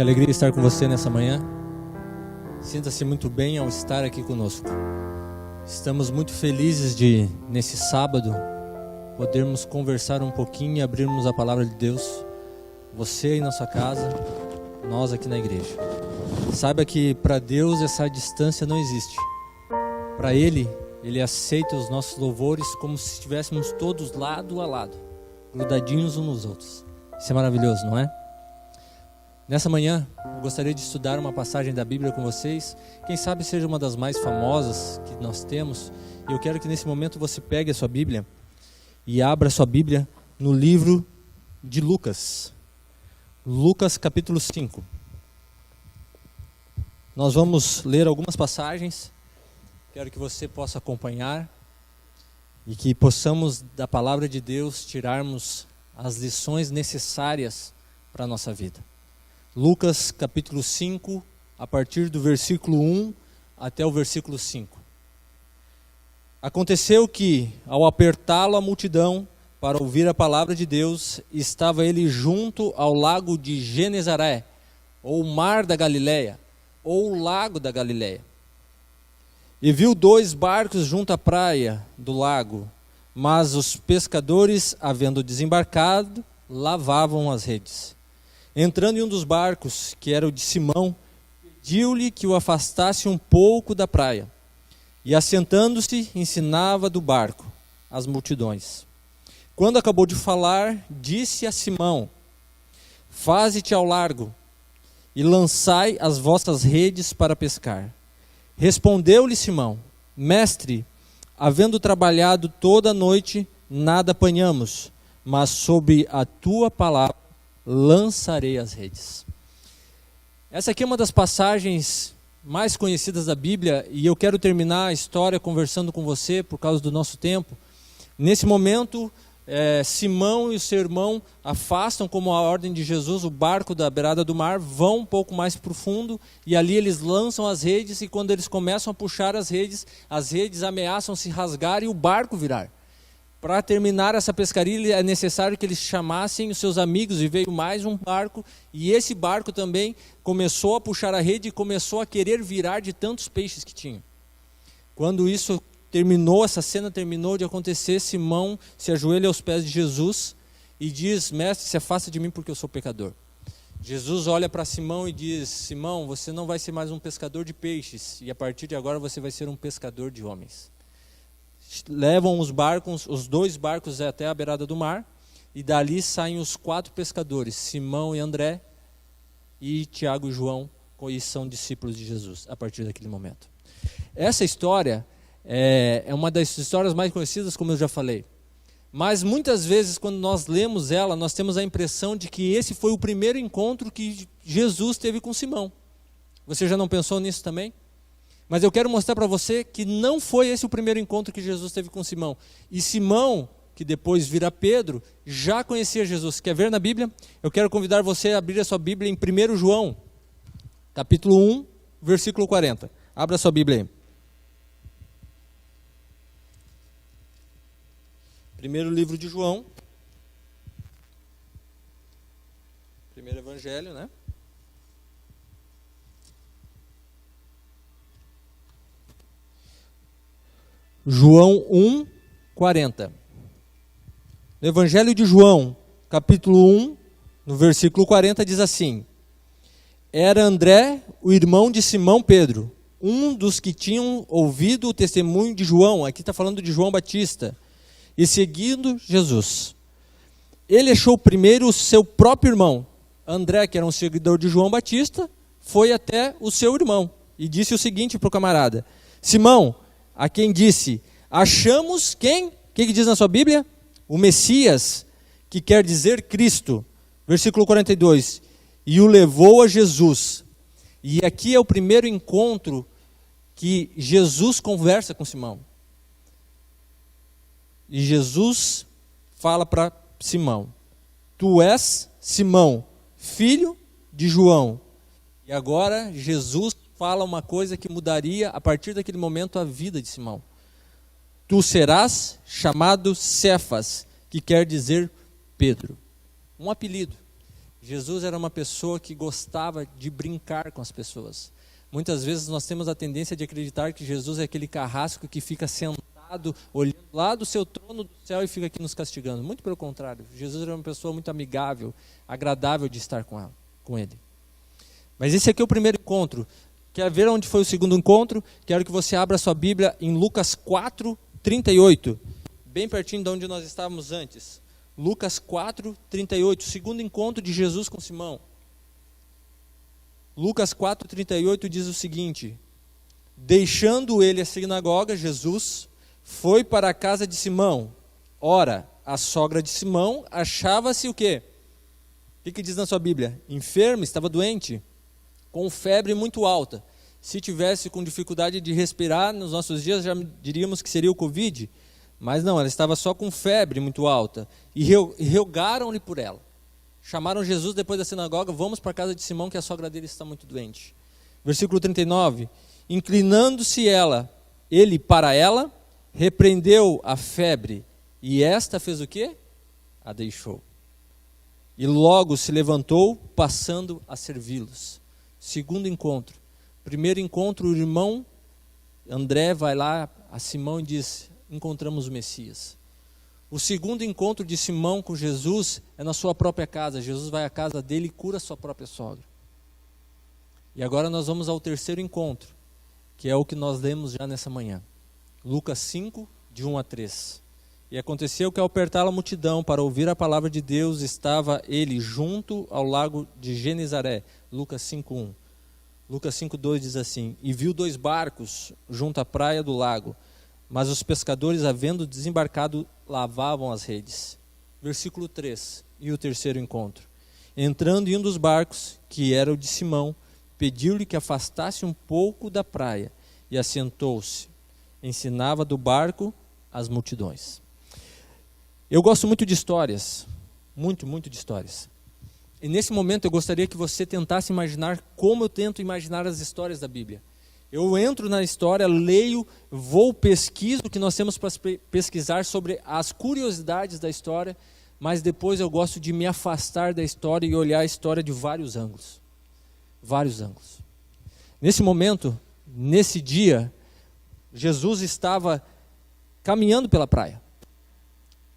Que alegria estar com você nessa manhã. Sinta-se muito bem ao estar aqui conosco. Estamos muito felizes de, nesse sábado, podermos conversar um pouquinho e abrirmos a palavra de Deus. Você aí na sua casa, nós aqui na igreja. Saiba que para Deus essa distância não existe. Para Ele aceita os nossos louvores como se estivéssemos todos lado a lado, grudadinhos uns nos outros. Isso é maravilhoso, não é? Nessa manhã, eu gostaria de estudar uma passagem da Bíblia com vocês. Quem sabe seja uma das mais famosas que nós temos. E eu quero que nesse momento você pegue a sua Bíblia e abra a sua Bíblia no livro de Lucas. Lucas capítulo 5. Nós vamos ler algumas passagens. Quero que você possa acompanhar e que possamos, da palavra de Deus, tirarmos as lições necessárias para a nossa vida. Lucas capítulo 5, a partir do versículo 1 até o versículo 5. Aconteceu que, ao apertá-lo a multidão para ouvir a palavra de Deus, estava ele junto ao lago de Genezaré, ou mar da Galileia, ou lago da Galileia. E viu 2 barcos junto à praia do lago, mas os pescadores, havendo desembarcado, lavavam as redes. Entrando em um dos barcos, que era o de Simão, pediu-lhe que o afastasse um pouco da praia. E assentando-se, ensinava do barco as multidões. Quando acabou de falar, disse a Simão: faze-te ao largo e lançai as vossas redes para pescar. Respondeu-lhe Simão: mestre, havendo trabalhado toda a noite, nada apanhamos, mas sob a tua palavra lançarei as redes. Essa aqui é uma das passagens mais conhecidas da Bíblia e eu quero terminar a história conversando com você por causa do nosso tempo. Nesse momento, Simão e o seu irmão afastam, como a ordem de Jesus, o barco da beirada do mar, vão um pouco mais profundo e ali eles lançam as redes, e quando eles começam a puxar as redes ameaçam se rasgar e o barco virar. Para terminar essa pescaria é necessário que eles chamassem os seus amigos, e veio mais um barco, e esse barco também começou a puxar a rede e começou a querer virar de tantos peixes que tinha. Quando isso terminou, essa cena terminou de acontecer, Simão se ajoelha aos pés de Jesus e diz: mestre, se afasta de mim porque eu sou pecador. Jesus olha para Simão e diz: Simão, você não vai ser mais um pescador de peixes, e a partir de agora você vai ser um pescador de homens. Levam os 2 barcos até a beirada do mar, e dali saem os 4 pescadores, Simão e André, e Tiago e João, que são discípulos de Jesus, a partir daquele momento. Essa história é uma das histórias mais conhecidas, como eu já falei. Mas muitas vezes, quando nós lemos ela, nós temos a impressão de que esse foi o primeiro encontro que Jesus teve com Simão. Você já não pensou nisso também? Mas eu quero mostrar para você que não foi esse o primeiro encontro que Jesus teve com Simão. E Simão, que depois vira Pedro, já conhecia Jesus. Quer ver na Bíblia? Eu quero convidar você a abrir a sua Bíblia em 1 João, capítulo 1, versículo 40. Abra a sua Bíblia aí. Primeiro livro de João. Primeiro evangelho, né? João 1, 40. No Evangelho de João, capítulo 1, no versículo 40, diz assim: era André, o irmão de Simão Pedro, um dos que tinham ouvido o testemunho de João. Aqui está falando de João Batista. E seguindo Jesus. Ele achou primeiro o seu próprio irmão. André, que era um seguidor de João Batista, foi até o seu irmão e disse o seguinte para o camarada: Simão, a quem disse: achamos quem? O que diz na sua Bíblia? O Messias, que quer dizer Cristo. Versículo 42. E o levou a Jesus. E aqui é o primeiro encontro que Jesus conversa com Simão. E Jesus fala para Simão: tu és Simão, filho de João. E agora Jesus fala uma coisa que mudaria a partir daquele momento a vida de Simão. Tu serás chamado Cefas, que quer dizer Pedro. Um apelido. Jesus era uma pessoa que gostava de brincar com as pessoas. Muitas vezes nós temos a tendência de acreditar que Jesus é aquele carrasco que fica sentado, olhando lá do seu trono do céu e fica aqui nos castigando. Muito pelo contrário, Jesus era uma pessoa muito amigável, agradável de estar com ele. Mas esse aqui é o primeiro encontro. Quer ver onde foi o segundo encontro? Quero que você abra sua Bíblia em Lucas 4:38, bem pertinho de onde nós estávamos antes. Lucas 4:38, segundo encontro de Jesus com Simão. Lucas 4:38 diz o seguinte: deixando ele a sinagoga, Jesus foi para a casa de Simão. Ora, a sogra de Simão achava-se o quê? O que diz na sua Bíblia? Enferma, estava doente, com febre muito alta. Se tivesse com dificuldade de respirar, nos nossos dias já diríamos que seria o Covid, mas não, ela estava só com febre muito alta. E rogaram-lhe por ela. Chamaram Jesus depois da sinagoga, vamos para a casa de Simão que a sogra dele está muito doente. Versículo 39, inclinando-se ele para ela, repreendeu a febre, e esta fez o quê? A deixou. E logo se levantou, passando a servi-los. Segundo encontro. Primeiro encontro, o irmão André vai lá a Simão e diz, encontramos o Messias. O segundo encontro de Simão com Jesus é na sua própria casa. Jesus vai à casa dele e cura a sua própria sogra. E agora nós vamos ao terceiro encontro, que é o que nós lemos já nessa manhã. Lucas 5, de 1 a 3. E aconteceu que ao apertar a multidão para ouvir a palavra de Deus, estava ele junto ao lago de Genezaré. Lucas 5:1. Lucas 5:2 diz assim, e viu 2 barcos junto à praia do lago, mas os pescadores, havendo desembarcado, lavavam as redes. Versículo 3, e o terceiro encontro. Entrando em um dos barcos, que era o de Simão, pediu-lhe que afastasse um pouco da praia, e assentou-se. Ensinava do barco as multidões. Eu gosto muito de histórias, muito de histórias. E nesse momento eu gostaria que você tentasse imaginar como eu tento imaginar as histórias da Bíblia. Eu entro na história, leio, pesquiso o que nós temos para pesquisar sobre as curiosidades da história, mas depois eu gosto de me afastar da história e olhar a história de vários ângulos. Vários ângulos. Nesse momento, nesse dia, Jesus estava caminhando pela praia.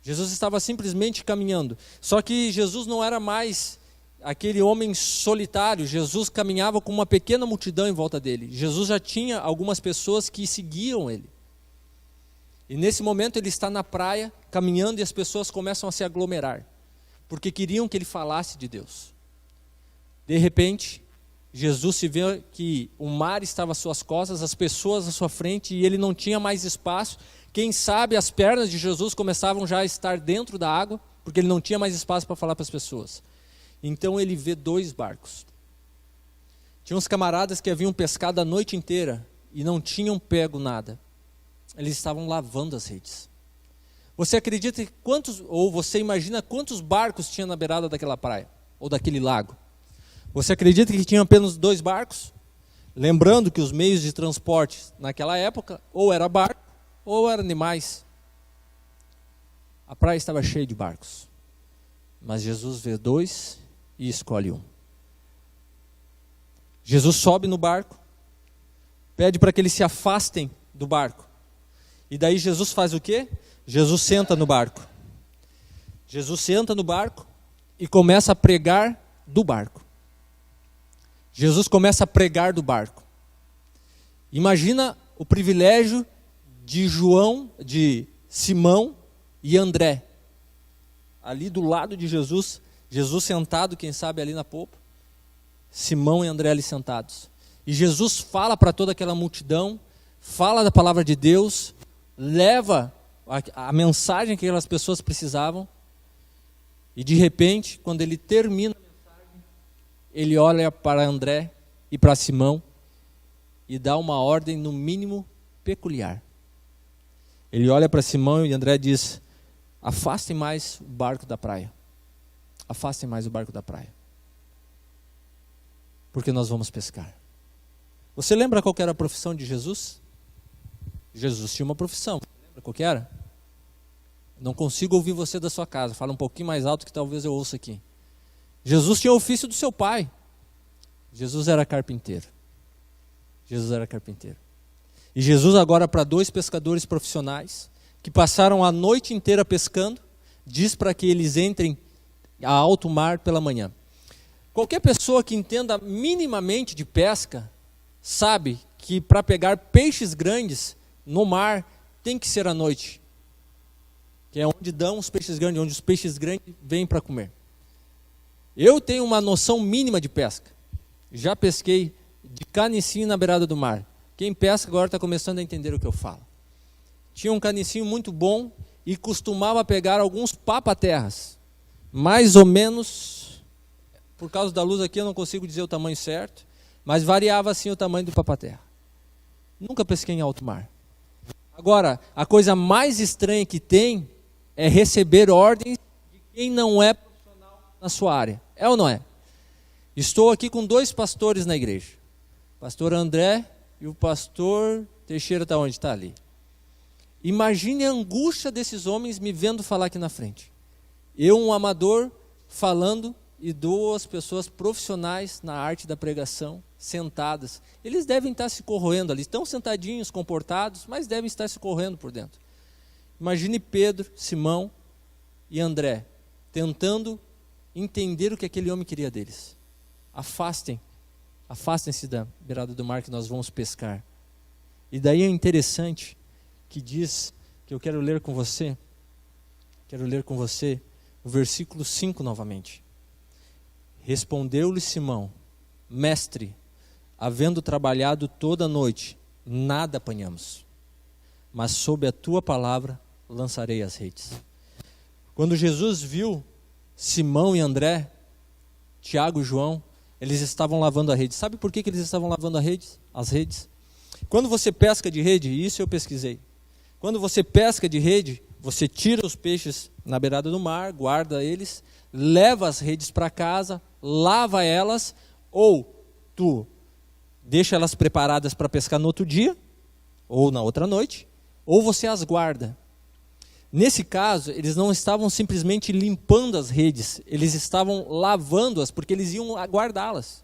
Jesus estava simplesmente caminhando. Só que Jesus não era mais aquele homem solitário. Jesus caminhava com uma pequena multidão em volta dele. Jesus já tinha algumas pessoas que seguiam ele. E nesse momento ele está na praia, caminhando, e as pessoas começam a se aglomerar, porque queriam que ele falasse de Deus. De repente, Jesus se vê que o mar estava às suas costas, as pessoas à sua frente, e ele não tinha mais espaço. Quem sabe as pernas de Jesus começavam já a estar dentro da água, porque ele não tinha mais espaço para falar para as pessoas. Então ele vê 2 barcos. Tinha uns camaradas que haviam pescado a noite inteira e não tinham pego nada. Eles estavam lavando as redes. Você acredita que você imagina quantos barcos tinha na beirada daquela praia, ou daquele lago? Você acredita que tinha apenas 2 barcos? Lembrando que os meios de transporte naquela época, ou era barco, ou eram animais. A praia estava cheia de barcos. Mas Jesus vê 2 e escolhe um. Jesus sobe no barco, pede para que eles se afastem do barco. E daí Jesus faz o quê? Jesus senta no barco. Jesus senta no barco e começa a pregar do barco. Jesus começa a pregar do barco. Imagina o privilégio de Simão e André, ali do lado de Jesus, Jesus sentado, quem sabe ali na popa, Simão e André ali sentados. E Jesus fala para toda aquela multidão, fala da palavra de Deus, leva a mensagem que aquelas pessoas precisavam, e de repente, quando ele termina a mensagem, ele olha para André e para Simão, e dá uma ordem no mínimo peculiar. Ele olha para Simão e André diz, afastem mais o barco da praia. Afastem mais o barco da praia. Porque nós vamos pescar. Você lembra qual que era a profissão de Jesus? Jesus tinha uma profissão. Lembra qual que era? Não consigo ouvir você da sua casa. Fala um pouquinho mais alto que talvez eu ouça aqui. Jesus tinha o ofício do seu pai. Jesus era carpinteiro. Jesus era carpinteiro. E Jesus agora, para 2 pescadores profissionais, que passaram a noite inteira pescando, diz para que eles entrem a alto mar pela manhã. Qualquer pessoa que entenda minimamente de pesca, sabe que para pegar peixes grandes no mar, tem que ser à noite. Que é onde dão os peixes grandes, onde os peixes grandes vêm para comer. Eu tenho uma noção mínima de pesca. Já pesquei de canicinho na beirada do mar. Quem pesca agora está começando a entender o que eu falo. Tinha um canicinho muito bom e costumava pegar alguns papa-terras. Mais ou menos, por causa da luz aqui eu não consigo dizer o tamanho certo, mas variava assim o tamanho do papa-terra. Nunca pesquei em alto mar. Agora, a coisa mais estranha que tem é receber ordens de quem não é profissional na sua área. É ou não é? Estou aqui com 2 pastores na igreja. O pastor André e o pastor Teixeira está onde? Está ali. Imagine a angústia desses homens me vendo falar aqui na frente. Eu, um amador, falando, e 2 pessoas profissionais na arte da pregação, sentadas. Eles devem estar se corroendo ali. Estão sentadinhos, comportados, mas devem estar se corroendo por dentro. Imagine Pedro, Simão e André tentando entender o que aquele homem queria deles. Afastem-se da beirada do mar que nós vamos pescar. E daí é interessante que diz, que eu quero ler com você o versículo 5 novamente. Respondeu-lhe Simão: Mestre, havendo trabalhado toda a noite, nada apanhamos, mas sob a tua palavra lançarei as redes. Quando Jesus viu Simão e André, Tiago e João, eles estavam lavando a rede. Sabe por que eles estavam lavando as redes? Quando você pesca de rede, isso eu pesquisei. Quando você pesca de rede, você tira os peixes na beirada do mar, guarda eles, leva as redes para casa, lava elas, ou tu deixa elas preparadas para pescar no outro dia, ou na outra noite, ou você as guarda. Nesse caso, eles não estavam simplesmente limpando as redes, eles estavam lavando-as, porque eles iam guardá-las.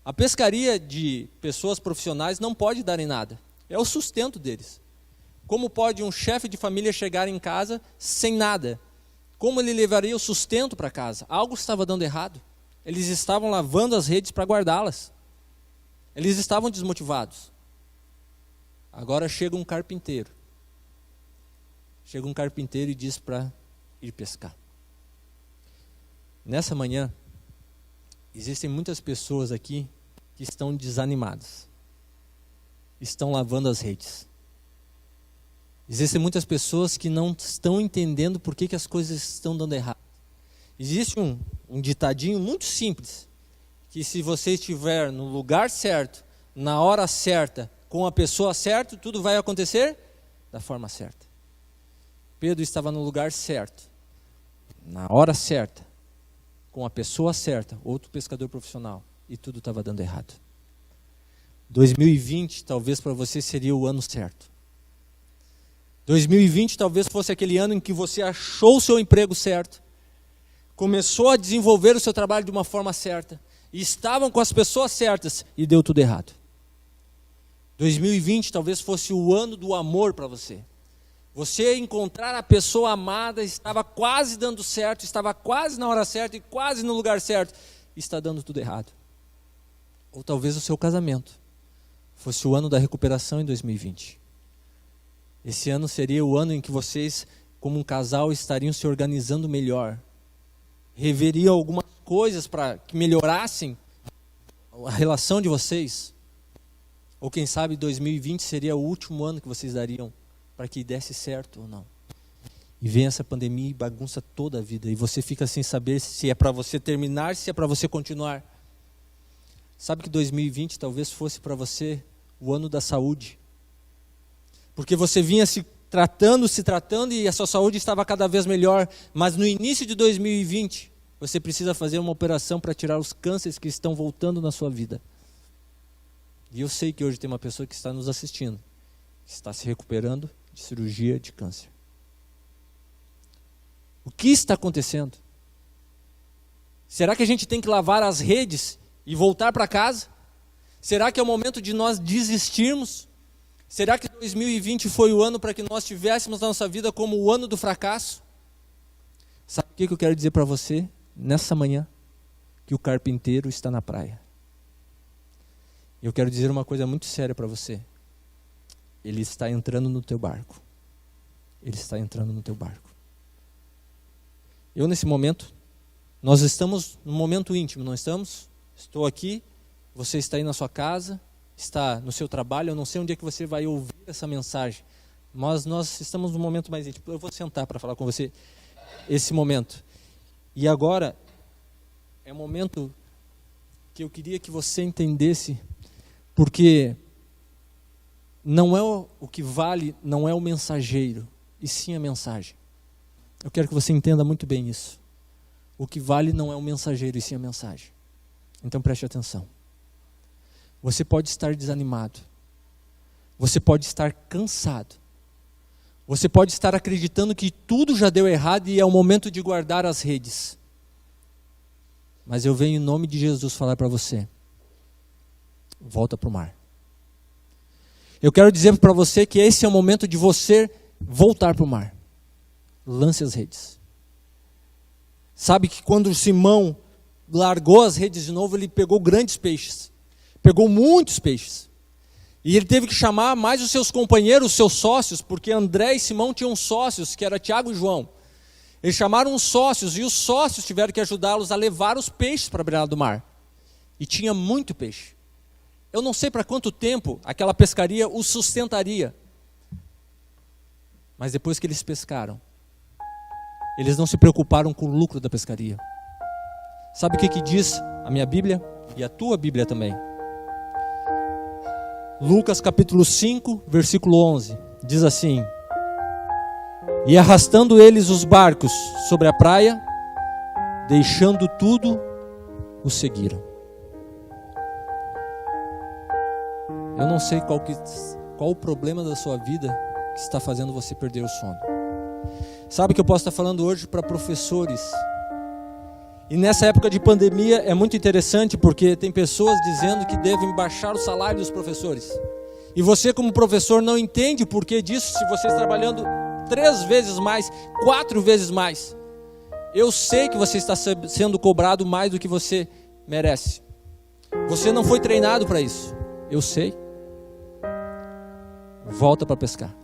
A pescaria de pessoas profissionais não pode dar em nada, é o sustento deles. Como pode um chefe de família chegar em casa sem nada? Como ele levaria o sustento para casa? Algo estava dando errado. Eles estavam lavando as redes para guardá-las. Eles estavam desmotivados. Agora chega um carpinteiro. Chega um carpinteiro e diz para ir pescar. Nessa manhã, existem muitas pessoas aqui que estão desanimadas. Estão lavando as redes. Existem muitas pessoas que não estão entendendo por que as coisas estão dando errado. Existe um ditadinho muito simples, que se você estiver no lugar certo, na hora certa, com a pessoa certa, tudo vai acontecer da forma certa. Pedro estava no lugar certo, na hora certa, com a pessoa certa, outro pescador profissional, e tudo estava dando errado. 2020 talvez para você seria o ano certo. 2020 talvez fosse aquele ano em que você achou o seu emprego certo, começou a desenvolver o seu trabalho de uma forma certa, e estavam com as pessoas certas, e deu tudo errado. 2020 talvez fosse o ano do amor para você. Você encontrar a pessoa amada, estava quase dando certo, estava quase na hora certa e quase no lugar certo, e está dando tudo errado. Ou talvez o seu casamento fosse o ano da recuperação em 2020. Esse ano seria o ano em que vocês, como um casal, estariam se organizando melhor. Reveriam algumas coisas para que melhorassem a relação de vocês. Ou quem sabe 2020 seria o último ano que vocês dariam para que desse certo ou não. E vem essa pandemia e bagunça toda a vida. E você fica sem saber se é para você terminar, se é para você continuar. Sabe que 2020 talvez fosse para você o ano da saúde. Porque você vinha se tratando e a sua saúde estava cada vez melhor. Mas no início de 2020, você precisa fazer uma operação para tirar os cânceres que estão voltando na sua vida. E eu sei que hoje tem uma pessoa que está nos assistindo, que está se recuperando de cirurgia de câncer. O que está acontecendo? Será que a gente tem que lavar as redes e voltar para casa? Será que é o momento de nós desistirmos? Será que 2020 foi o ano para que nós tivéssemos a nossa vida como o ano do fracasso? Sabe o que eu quero dizer para você nessa manhã? Que o carpinteiro está na praia. Eu quero dizer uma coisa muito séria para você. Ele está entrando no teu barco. Ele está entrando no teu barco. Eu, nesse momento, nós estamos num momento íntimo, não estamos? Estou aqui, você está aí na sua casa, está no seu trabalho, eu não sei onde é que você vai ouvir essa mensagem, mas nós estamos num momento mais íntimo. Eu vou sentar para falar com você esse momento. E agora, é um momento que eu queria que você entendesse, porque não é o que vale, não é o mensageiro, e sim a mensagem. Eu quero que você entenda muito bem isso. O que vale não é o mensageiro, e sim a mensagem. Então preste atenção. Você pode estar desanimado. Você pode estar cansado. Você pode estar acreditando que tudo já deu errado e é o momento de guardar as redes. Mas eu venho em nome de Jesus falar para você. Volta para o mar. Eu quero dizer para você que esse é o momento de você voltar para o mar. Lance as redes. Sabe que quando Simão largou as redes de novo, ele pegou grandes peixes. Pegou muitos peixes. E ele teve que chamar mais os seus companheiros, os seus sócios, porque André e Simão tinham sócios, que era Tiago e João. Eles chamaram os sócios, e os sócios tiveram que ajudá-los a levar os peixes para a beirada do mar. E tinha muito peixe. Eu não sei para quanto tempo aquela pescaria os sustentaria. Mas depois que eles pescaram, eles não se preocuparam com o lucro da pescaria. Sabe o que diz a minha Bíblia? E a tua Bíblia também. Lucas capítulo 5, versículo 11. Diz assim: E arrastando eles os barcos sobre a praia, deixando tudo, os seguiram. Eu não sei qual o problema da sua vida que está fazendo você perder o sono. Sabe que eu posso estar falando hoje para professores. E nessa época de pandemia é muito interessante porque tem pessoas dizendo que devem baixar o salário dos professores. E você como professor não entende o porquê disso se você está trabalhando 3 vezes mais, 4 vezes mais. Eu sei que você está sendo cobrado mais do que você merece. Você não foi treinado para isso. Eu sei. Volta para pescar.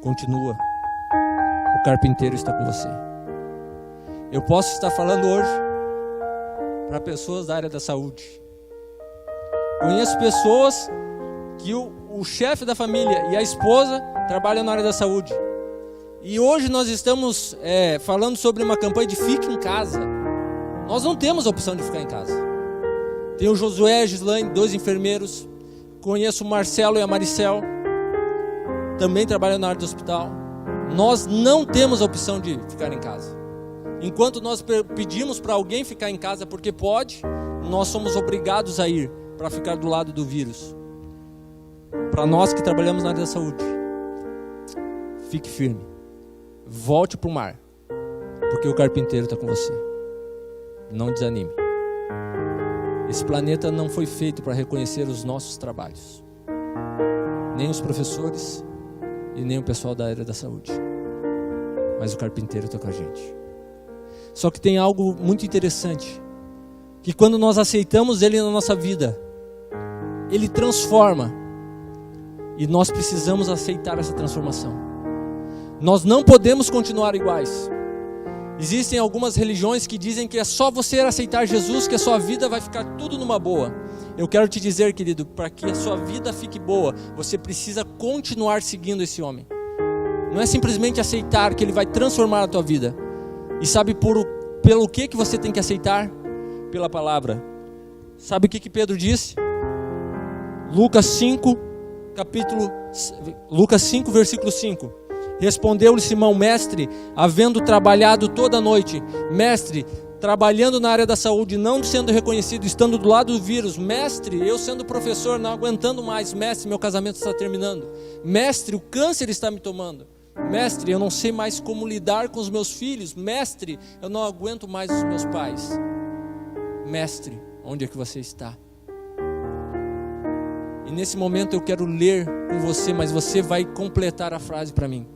Continua. O carpinteiro está com você. Eu posso estar falando hoje para pessoas da área da saúde. Conheço pessoas que o chefe da família e a esposa trabalham na área da saúde. E hoje nós estamos falando sobre uma campanha de fique em casa. Nós não temos a opção de ficar em casa. Tem o Josué e a Gislaine, 2 enfermeiros. Conheço o Marcelo e a Maricel, também trabalham na área do hospital. Nós não temos a opção de ficar em casa. Enquanto nós pedimos para alguém ficar em casa porque pode, nós somos obrigados a ir para ficar do lado do vírus. Para nós que trabalhamos na área da saúde, fique firme. Volte para o mar, porque o carpinteiro está com você. Não desanime. Esse planeta não foi feito para reconhecer os nossos trabalhos. Nem os professores e nem o pessoal da área da saúde. Mas o carpinteiro está com a gente. Só que tem algo muito interessante, que quando nós aceitamos Ele na nossa vida, Ele transforma, e nós precisamos aceitar essa transformação. Nós não podemos continuar iguais. Existem algumas religiões que dizem que é só você aceitar Jesus que a sua vida vai ficar tudo numa boa. Eu quero te dizer, querido, para que a sua vida fique boa, você precisa continuar seguindo esse homem. Não é simplesmente aceitar que Ele vai transformar a tua vida. E sabe pelo que você tem que aceitar? Pela palavra. Sabe o que Pedro disse? Lucas 5, versículo 5. Respondeu-lhe Simão: Mestre, havendo trabalhado toda a noite, mestre, trabalhando na área da saúde, não sendo reconhecido, estando do lado do vírus, mestre, eu sendo professor, não aguentando mais, mestre, meu casamento está terminando, mestre, o câncer está me tomando, Mestre, eu não sei mais como lidar com os meus filhos. Mestre, eu não aguento mais os meus pais. Mestre, onde é que você está? E nesse momento eu quero ler com você, mas você vai completar a frase para mim.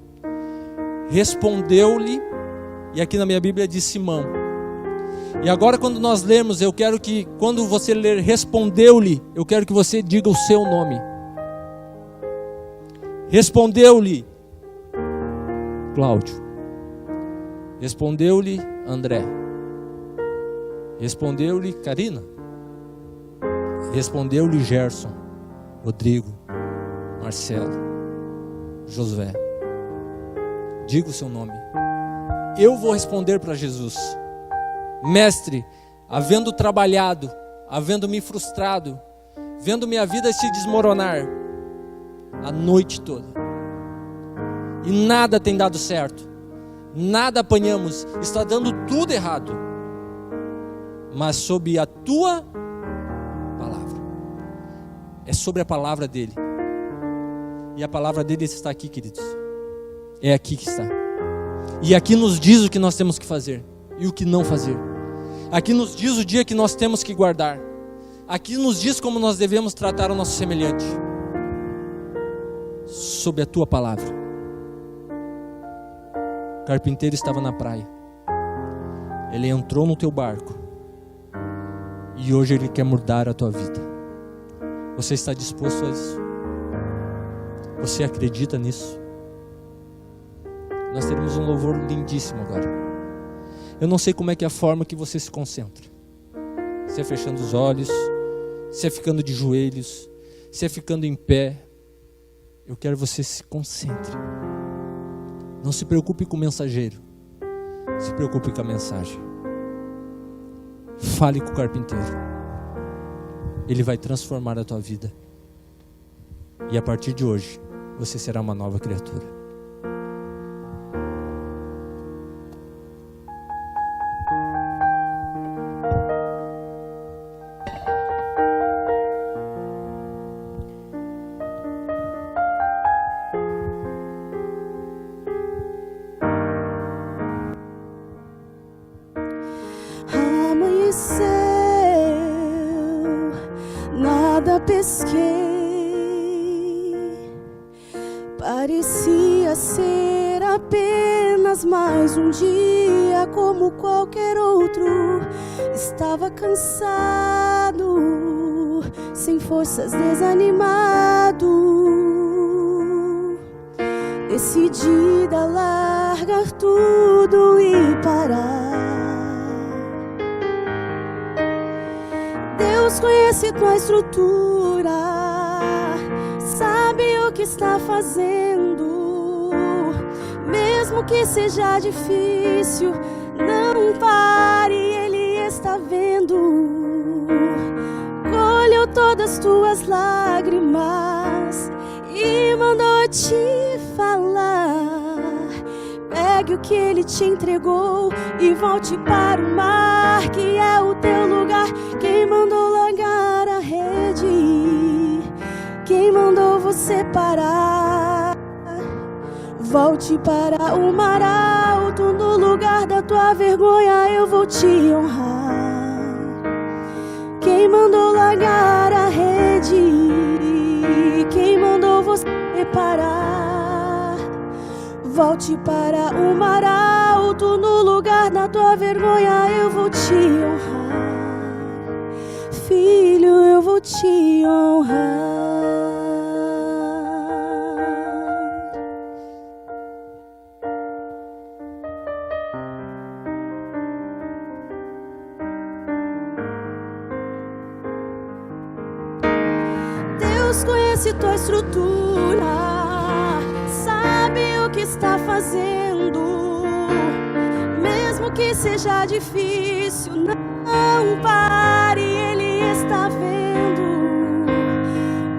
Respondeu-lhe, e aqui na minha Bíblia diz Simão. E agora quando nós lermos, eu quero que, quando você ler respondeu-lhe, eu quero que você diga o seu nome. Respondeu-lhe Cláudio. Respondeu-lhe André. Respondeu-lhe Karina. Respondeu-lhe Gerson, Rodrigo, Marcelo, Josué. Diga o seu nome. Eu vou responder para Jesus. Mestre, havendo trabalhado, havendo me frustrado, vendo minha vida se desmoronar a noite toda, e nada tem dado certo, nada apanhamos, está dando tudo errado, mas sob a tua palavra, é sobre a palavra dele, e a palavra dele está aqui, queridos, é aqui que está, e aqui nos diz o que nós temos que fazer e o que não fazer, aqui nos diz o dia que nós temos que guardar, aqui nos diz como nós devemos tratar o nosso semelhante, sob a tua palavra. O carpinteiro estava na praia, ele entrou no teu barco, e hoje ele quer mudar a tua vida. Você está disposto a isso? Você acredita nisso? Nós teremos um louvor lindíssimo agora. Eu não sei como é que é a forma que você se concentra. Se é fechando os olhos, se é ficando de joelhos, se é ficando em pé. Eu quero que você se concentre. Não se preocupe com o mensageiro, se preocupe com a mensagem. Fale com o carpinteiro. Ele vai transformar a tua vida. E a partir de hoje, você será uma nova criatura. Pesquei, parecia ser apenas mais um dia como qualquer outro. Estava cansado, sem forças, desanimado, decidida a largar tudo e parar. Deus conhece tua estrutura, sabe o que está fazendo. Mesmo que seja difícil, não pare, Ele está vendo. Colheu todas as tuas lágrimas e mandou te falar. Pegue o que Ele te entregou e volte para o mar, que é o teu lugar. Quem mandou largar a rede? Quem mandou você parar? Volte para o mar alto, no lugar da tua vergonha eu vou te honrar. Quem mandou largar a rede? Quem mandou você parar? Volte para o mar alto, no lugar da tua vergonha eu vou te honrar. Filho, eu vou te honrar. Deus conhece tua estrutura, sabe o que está fazendo. Mesmo que seja difícil, não pare, Ele está vendo.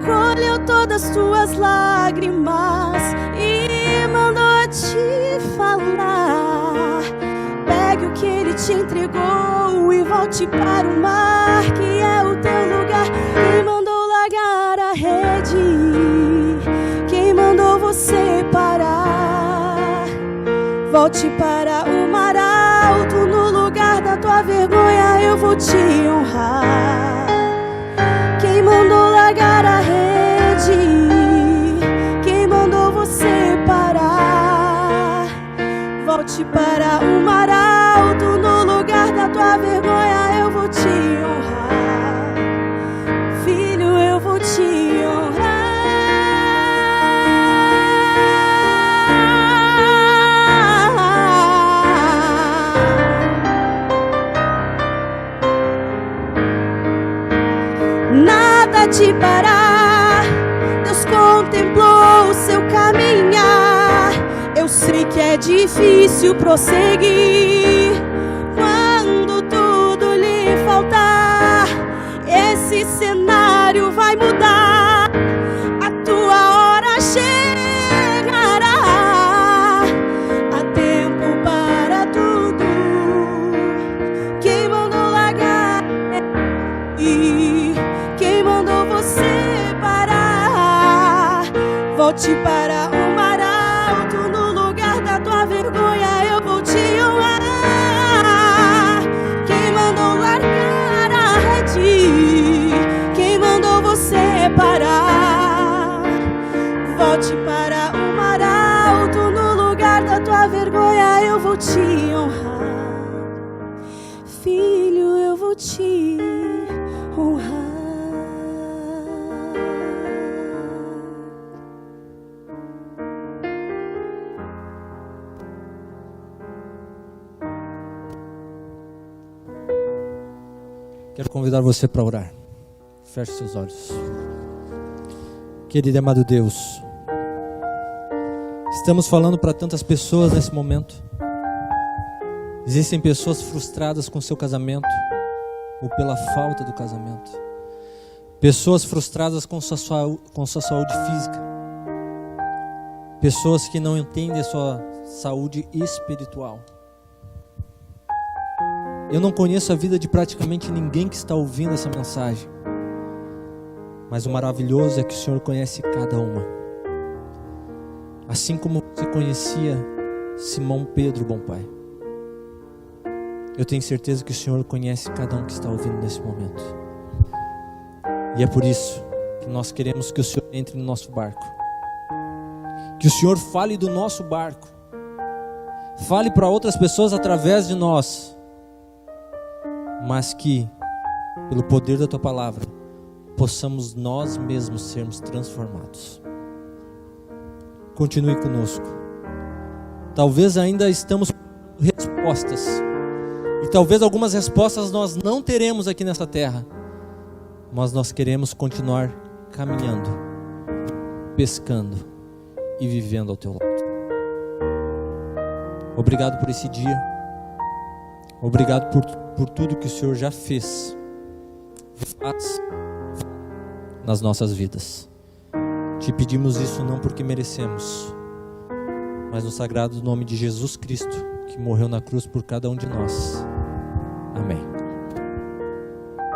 Colheu todas as tuas lágrimas e mandou te falar. Pegue o que Ele te entregou e volte para o mar, que é o teu lugar. Quem mandou largar a rede? Quem mandou você parar? Volte para o mar alto, no lugar da tua vergonha eu vou te honrar. Quem mandou largar a rede? Quem mandou você parar? Volte para o mar alto, no lugar da tua vergonha eu vou te honrar. Filho, eu vou te honrar. Nada te parar, Deus contemplou o seu caminhar. Eu sei que é difícil prosseguir quando tudo lhe faltar. Esse cenário vai mudar, a tua hora chegará. Há tempo para tudo. Quem mandou largar? Quem mandou você parar? Volte para o mar alto, no lugar da tua vergonha eu vou te honrar. Quem mandou largar a rede? Quem mandou você parar? Volte para o mar alto, no lugar da tua vergonha eu vou te honrar. Filho, eu vou te honrar. Quero convidar você para orar. Feche seus olhos. Querido e amado Deus, estamos falando para tantas pessoas nesse momento. Existem pessoas frustradas com seu casamento ou pela falta do casamento. Pessoas frustradas com sua saúde física. Pessoas que não entendem a sua saúde espiritual. Eu não conheço a vida de praticamente ninguém que está ouvindo essa mensagem. Mas o maravilhoso é que o Senhor conhece cada uma. Assim como você conhecia Simão Pedro, bom Pai. Eu tenho certeza que o Senhor conhece cada um que está ouvindo nesse momento. E é por isso que nós queremos que o Senhor entre no nosso barco. Que o Senhor fale do nosso barco. Fale para outras pessoas através de nós. Mas que, pelo poder da Tua Palavra, possamos nós mesmos sermos transformados. Continue conosco. Talvez ainda estamos com respostas. E talvez algumas respostas nós não teremos aqui nessa terra. Mas nós queremos continuar caminhando, pescando e vivendo ao Teu lado. Obrigado por esse dia. Obrigado por tudo que o Senhor já fez, faz nas nossas vidas. Te pedimos isso não porque merecemos, mas no sagrado nome de Jesus Cristo, que morreu na cruz por cada um de nós. Amém.